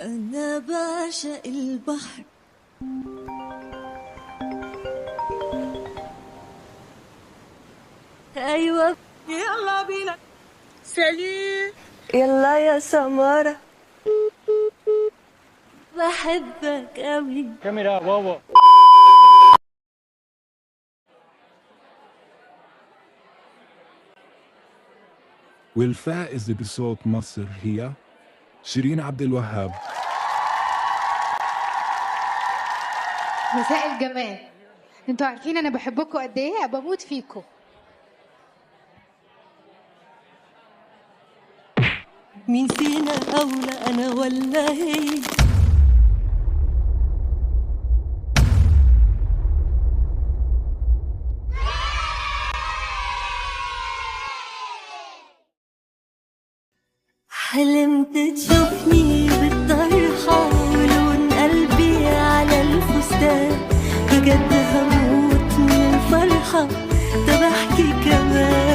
أنا بعشق البحر. أيوة يلا بينا. سليم يلا يا سمارة. بحبك أوي. كاميرا واوا. والفائزة بصوت مصر هي شيرين عبد الوهاب. مساء الجمال. انتوا عارفين انا بحبكم قد ايه، بموت فيكم. مين فينا أولى، أنا ولا هي؟ حلمت تشوفني بالطرحة ولون قلبي على الفستان، بجد هموت من الفرحة. طب احكي كمان